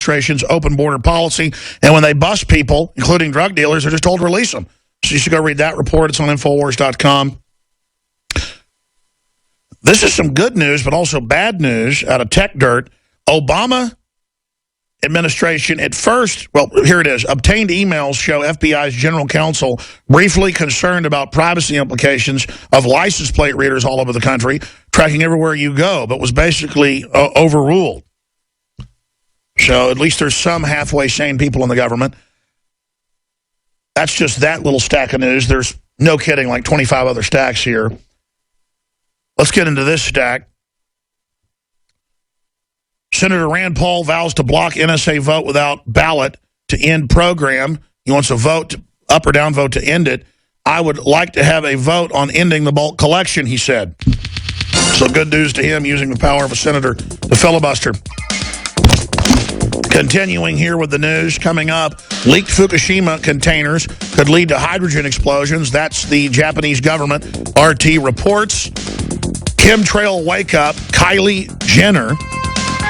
administration's open border policy. And when they bust people, including drug dealers, they're just told to release them. So you should go read that report. It's on Infowars.com. This is some good news, but also bad news out of Tech Dirt. Obama administration at first, well, here it is, obtained emails show FBI's general counsel briefly concerned about privacy implications of license plate readers all over the country, tracking everywhere you go, but was basically overruled. So at least there's some halfway sane people in the government. That's just that little stack of news. There's, no kidding, like 25 other stacks here. Let's get into this stack. Senator Rand Paul vows to block NSA vote without ballot to end program. He wants a vote, up or down vote to end it. I would like to have a vote on ending the bulk collection, he said. So good news to him, using the power of a senator to filibuster. Continuing here with the news, coming up, leaked Fukushima containers could lead to hydrogen explosions. That's the Japanese government. RT reports. Chemtrail wake up, Kylie Jenner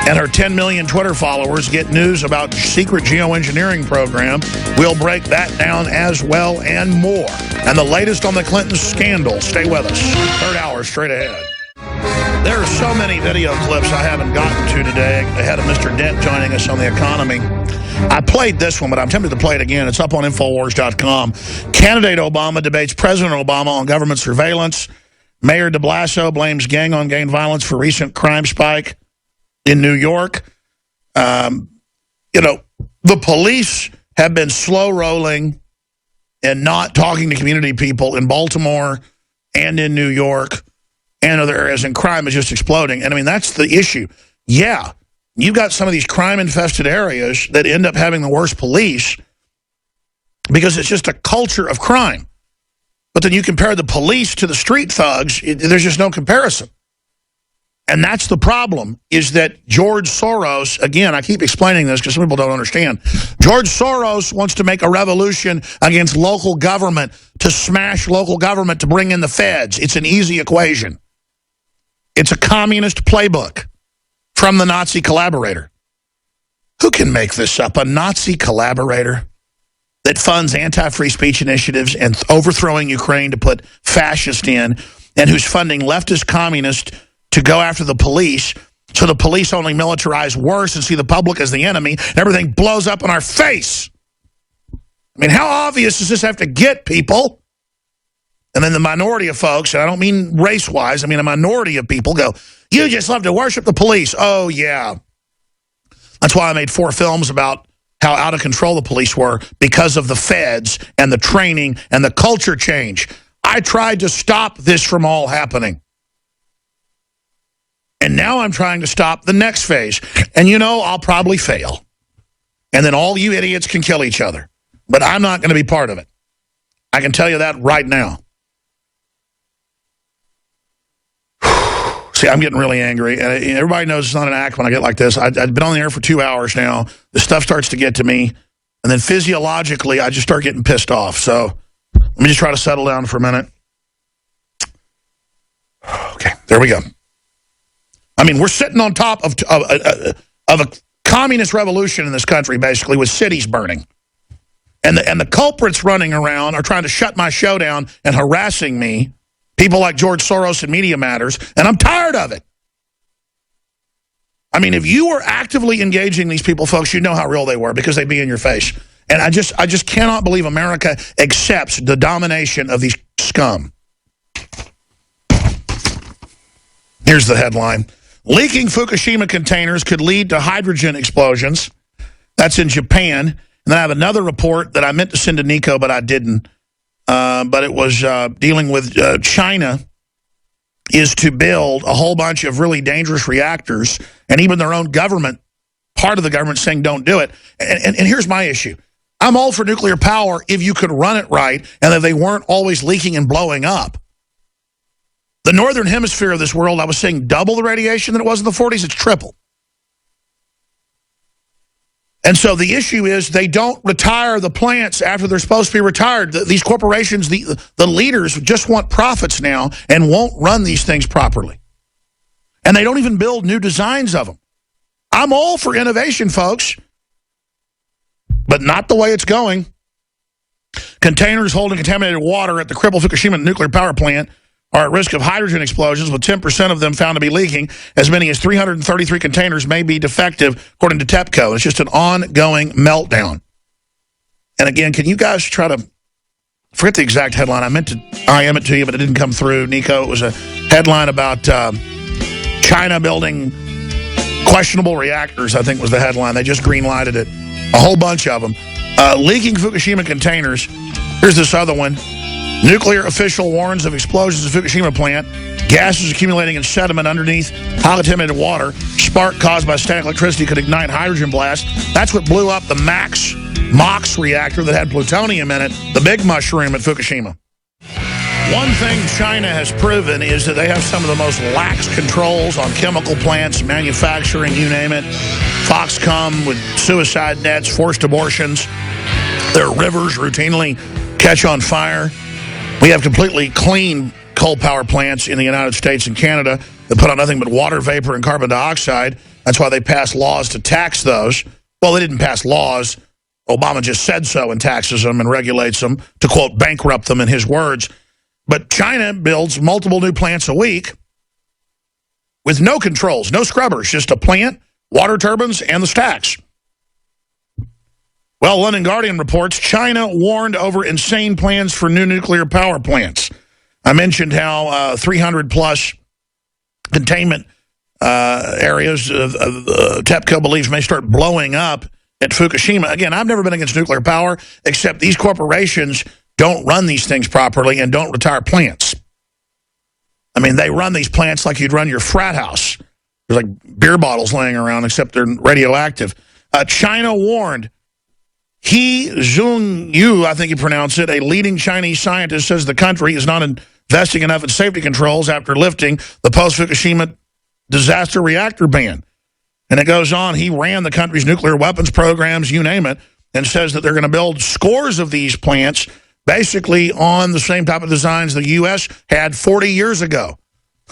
and her 10 million Twitter followers get news about secret geoengineering program. We'll break that down as well and more. And the latest on the Clinton scandal. Stay with us. Third hour straight ahead. There are so many video clips I haven't gotten to today ahead of Mr. Dent joining us on the economy. I played this one, but I'm tempted to play it again. It's up on Infowars.com. Candidate Obama debates President Obama on government surveillance. Mayor de Blasio blames gang-on-gang violence for recent crime spike in New York. You know, the police have been slow rolling and not talking to community people in Baltimore and in New York and other areas, and crime is just exploding. And I mean, that's the issue. Yeah, you've got some of these crime-infested areas that end up having the worst police because it's just a culture of crime. But then you compare the police to the street thugs, there's just no comparison. And that's the problem, is that George Soros, again, I keep explaining this because some people don't understand. George Soros wants to make a revolution against local government, to smash local government, to bring in the feds. It's an easy equation. It's a communist playbook from the Nazi collaborator. Who can make this up? A Nazi collaborator that funds anti-free speech initiatives and overthrowing Ukraine to put fascists in, and who's funding leftist communists to go after the police, so the police only militarize worse and see the public as the enemy, and everything blows up in our face. I mean, how obvious does this have to get, people? And then the minority of folks, and I don't mean race-wise, I mean a minority of people go, you just love to worship the police. Oh, yeah. That's why I made 4 films about how out of control the police were because of the feds and the training and the culture change. I tried to stop this from all happening. And now I'm trying to stop the next phase. And you know, I'll probably fail. And then all you idiots can kill each other. But I'm not going to be part of it. I can tell you that right now. See, I'm getting really angry. And everybody knows it's not an act when I get like this. I've been on the air for 2 hours now. The stuff starts to get to me. And then physiologically, I just start getting pissed off. So let me just try to settle down for a minute. Okay, there we go. I mean, we're sitting on top of a communist revolution in this country, basically, with cities burning. And the culprits running around are trying to shut my show down and harassing me. People like George Soros and Media Matters, and I'm tired of it. I mean, if you were actively engaging these people, folks, you'd know how real they were because they'd be in your face. And I just cannot believe America accepts the domination of these scum. Here's the headline. Leaking Fukushima containers could lead to hydrogen explosions. That's in Japan. And then I have another report that I meant to send to Nico, but I didn't. But it was dealing with China is to build a whole bunch of really dangerous reactors, and even their own government, part of the government, saying don't do it. And here's my issue. I'm all for nuclear power if you could run it right and that they weren't always leaking and blowing up. The northern hemisphere of this world, I was saying double the radiation than it was in the 40s. It's triple. And so the issue is they don't retire the plants after they're supposed to be retired. These corporations, the leaders just want profits now and won't run these things properly. And they don't even build new designs of them. I'm all for innovation, folks. but not the way it's going. Containers holding contaminated water at the crippled Fukushima nuclear power plant are at risk of hydrogen explosions, with 10% of them found to be leaking. As many as 333 containers may be defective, according to TEPCO. It's just an ongoing meltdown. And again, can you guys try to forget the exact headline? I meant to IM it to you, but it didn't come through, Nico. It was a headline about China building questionable reactors, I think was the headline. They just green-lighted it. A whole bunch of them. Leaking Fukushima containers. Here's this other one. Nuclear official warns of explosions at Fukushima plant. Gas is accumulating in sediment underneath highly contaminated water. Spark caused by static electricity could ignite hydrogen blast. That's what blew up the MOX reactor that had plutonium in it, the big mushroom at Fukushima. One thing China has proven is that they have some of the most lax controls on chemical plants, manufacturing, you name it. Foxconn with suicide nets, forced abortions. Their rivers routinely catch on fire. We have completely clean coal power plants in the United States and Canada that put out nothing but water vapor and carbon dioxide. That's why they passed laws to tax those. Well, they didn't pass laws. Obama just said so and taxes them and regulates them to, quote, bankrupt them in his words. But China builds multiple new plants a week with no controls, no scrubbers, just a plant, water turbines, and the stacks. Well, London Guardian reports China warned over insane plans for new nuclear power plants. I mentioned how 300-plus containment areas TEPCO believes may start blowing up at Fukushima. Again, I've never been against nuclear power, except these corporations don't run these things properly and don't retire plants. I mean, they run these plants like you'd run your frat house. There's like beer bottles laying around, except they're radioactive. China warned. He Zhongyu, I think you pronounce it, a leading Chinese scientist, says the country is not investing enough in safety controls after lifting the post-Fukushima disaster reactor ban. And it goes on, he ran the country's nuclear weapons programs, you name it, and says that they're going to build scores of these plants basically on the same type of designs the U.S. had 40 years ago.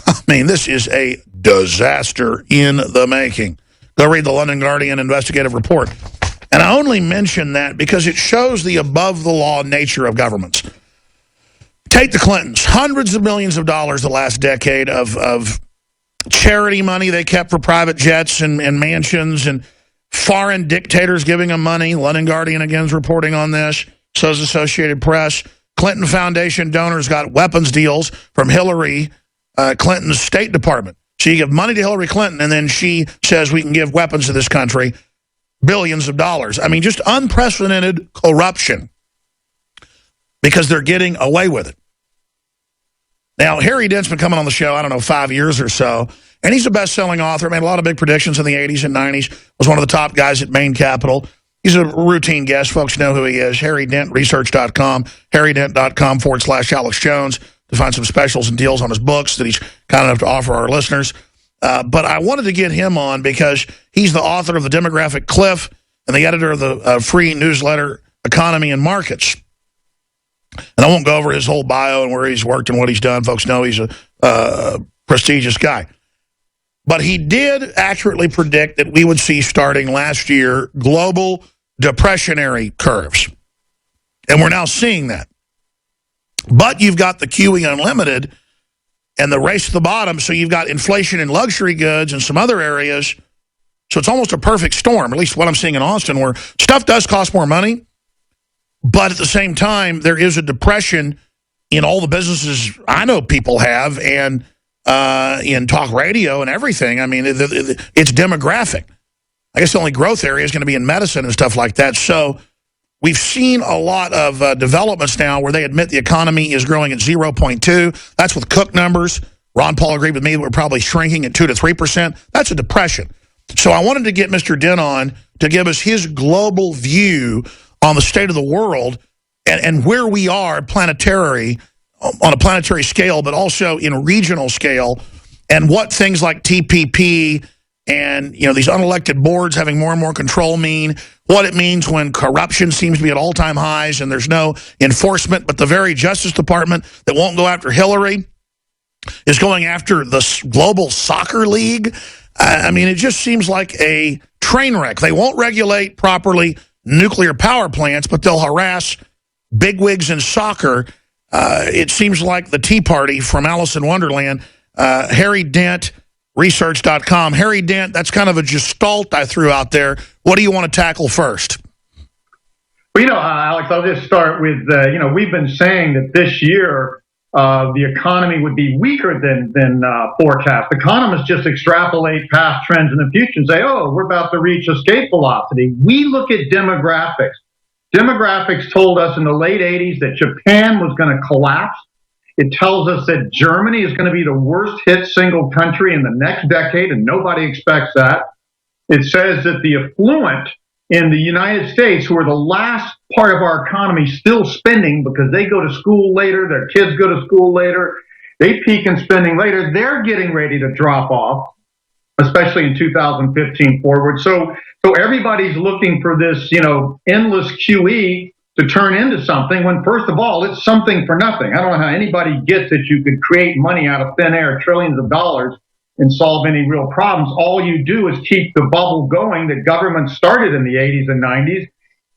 I mean, this is a disaster in the making. Go read the London Guardian investigative report. And I only mention that because it shows the above-the-law nature of governments. Take the Clintons. Hundreds of millions of dollars the last decade of charity money they kept for private jets and mansions, and foreign dictators giving them money. London Guardian, again, is reporting on this. So is Associated Press. Clinton Foundation donors got weapons deals from Hillary Clinton's State Department. So you give money to Hillary Clinton, and then she says we can give weapons to this country. Billions of dollars. I mean, just unprecedented corruption because they're getting away with it. Now, Harry Dent's been coming on the show, I don't know, 5 years or so, and he's a best-selling author, made a lot of big predictions in the 80s and 90s, was one of the top guys at Maine Capital. He's a routine guest. Folks know who he is. HarryDentResearch.com, HarryDent.com/Alex Jones to find some specials and deals on his books that he's kind enough to offer our listeners. But I wanted to get him on because he's the author of The Demographic Cliff and the editor of the free newsletter Economy and Markets. And I won't go over his whole bio and where he's worked and what he's done. Folks know he's a prestigious guy. But he did accurately predict that we would see, starting last year, global depressionary curves. And we're now seeing that. But you've got the QE Unlimited and the race to the bottom, so you've got inflation in luxury goods and some other areas. So it's almost a perfect storm, at least what I'm seeing in Austin, where stuff does cost more money, but at the same time, there is a depression in all the businesses I know people have, and in talk radio and everything. I mean, it's demographic. I guess the only growth area is going to be in medicine and stuff like that. So we've seen a lot of developments now where they admit the economy is growing at 0.2. That's with Cook numbers. Ron Paul agreed with me that we're probably shrinking at 2 to 3%. That's a depression. So I wanted to get Mr. Dent on to give us his global view on the state of the world and where we are planetary, on a planetary scale, but also in a regional scale, and what things like TPP and, you know, these unelected boards having more and more control mean, what it means when corruption seems to be at all-time highs and there's no enforcement, but the very Justice Department that won't go after Hillary is going after the Global Soccer League. I mean, it just seems like a train wreck. They won't regulate properly nuclear power plants, but they'll harass bigwigs in soccer. It seems like the Tea Party from Alice in Wonderland. Harry Dent, Research.com. Harry Dent, that's kind of a gestalt I threw out there. What do you want to tackle first? Well, Alex, I'll just start with, we've been saying that this year the economy would be weaker than forecast. Economists just extrapolate past trends in the future and say, oh, we're about to reach escape velocity. We look at demographics. Demographics told us in the late 80s that Japan was going to collapse. It tells us that Germany is going to be the worst hit single country in the next decade, and nobody expects that. It says that the affluent in the United States, who are the last part of our economy still spending because they go to school later, their kids go to school later, they peak in spending later, they're getting ready to drop off, especially in 2015 forward. So everybody's looking for this, endless QE to turn into something when, first of all, it's something for nothing. I don't know how anybody gets that you could create money out of thin air, trillions of dollars, and solve any real problems. All you do is keep the bubble going that government started in the 80s and 90s.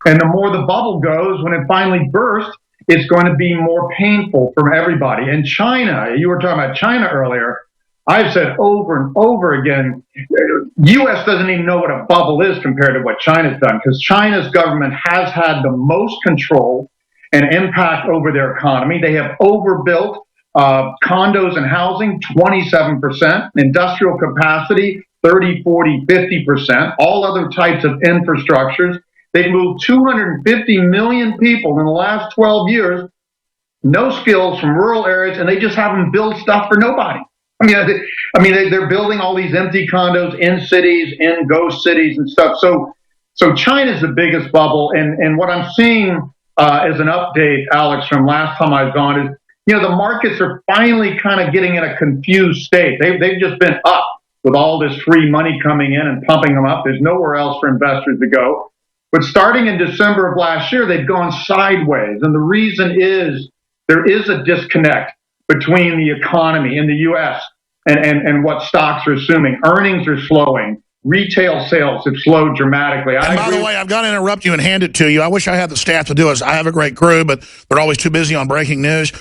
And the more the bubble goes, when it finally bursts, it's going to be more painful for everybody. And China, you were talking about China earlier. I've said over and over again, U.S. doesn't even know what a bubble is compared to what China's done, because China's government has had the most control and impact over their economy. They have overbuilt condos and housing, 27%, industrial capacity, 30, 40, 50%, all other types of infrastructures. They've moved 250 million people in the last 12 years, no skills from rural areas, and they just haven't built stuff for nobody. They're building all these empty condos in cities, in ghost cities and stuff. So China's the biggest bubble. And what I'm seeing as an update, Alex, from last time I was on is, the markets are finally kind of getting in a confused state. They've just been up with all this free money coming in and pumping them up. There's nowhere else for investors to go. But starting in December of last year, they've gone sideways. And the reason is there is a disconnect between the economy in the U.S. and what stocks are assuming. Earnings are slowing. Retail sales have slowed dramatically. And by the way, I've got to interrupt you and hand it to you. I wish I had the staff to do it. I have a great crew, but they're always too busy on breaking news.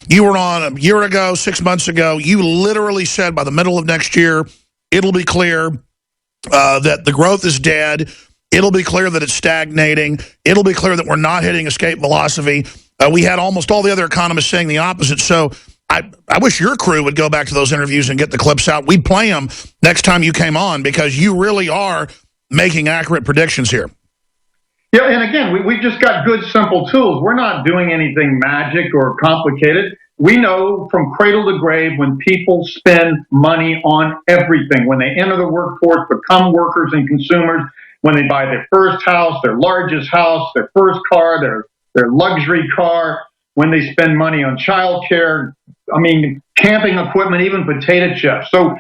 You were on a year ago, 6 months ago. You literally said by the middle of next year, it'll be clear that the growth is dead. It'll be clear that it's stagnating. It'll be clear that we're not hitting escape velocity. We had almost all the other economists saying the opposite. So I wish your crew would go back to those interviews and get the clips out. We'd play them next time you came on, because you really are making accurate predictions here. Yeah, and again, we've just got good, simple tools. We're not doing anything magic or complicated. We know from cradle to grave when people spend money on everything, when they enter the workforce, become workers and consumers, when they buy their first house, their largest house, their first car, their luxury car, when they spend money on childcare, camping equipment, even potato chips. So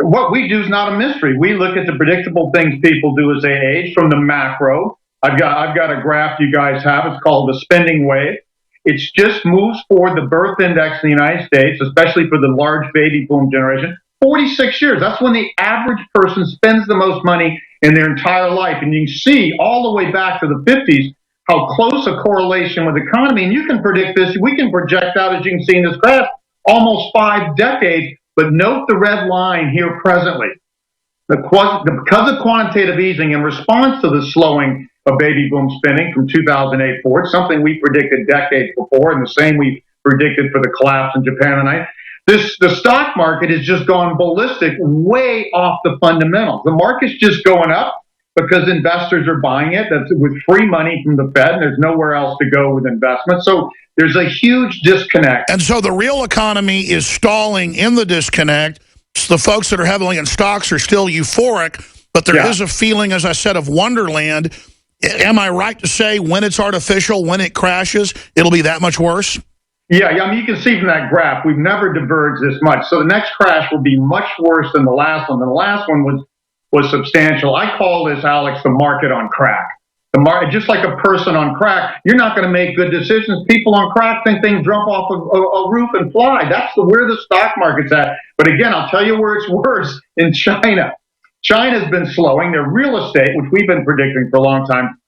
what we do is not a mystery. We look at the predictable things people do as they age from the macro. I've got a graph you guys have. It's called the spending wave. It just moves forward the birth index in the United States, especially for the large baby boom generation, 46 years. That's when the average person spends the most money in their entire life. And you can see all the way back to the 50s how close a correlation with the economy. And you can predict this. We can project out, as you can see in this graph, almost 5 decades. But note the red line here presently. Because of quantitative easing in response to the slowing of baby boom spending from 2008 forward, something we predicted decades before, and the same we predicted for the collapse in Japan tonight. The stock market has just gone ballistic, way off the fundamentals. The market's just going up because investors are buying it. That's with free money from the Fed, and there's nowhere else to go with investment. So there's a huge disconnect. And so the real economy is stalling in the disconnect. So the folks that are heavily in stocks are still euphoric, but there is a feeling, as I said, of wonderland. Am I right to say when it's artificial, when it crashes, it'll be that much worse? Yeah, you can see from that graph, we've never diverged this much. So the next crash will be much worse than the last one. The last one was substantial. I call this, Alex, the market on crack. The market, just like a person on crack, you're not going to make good decisions. People on crack think things jump off a roof and fly. That's where the stock market's at. But again, I'll tell you where it's worse, in China. China's been slowing. Their real estate, which we've been predicting for a long time,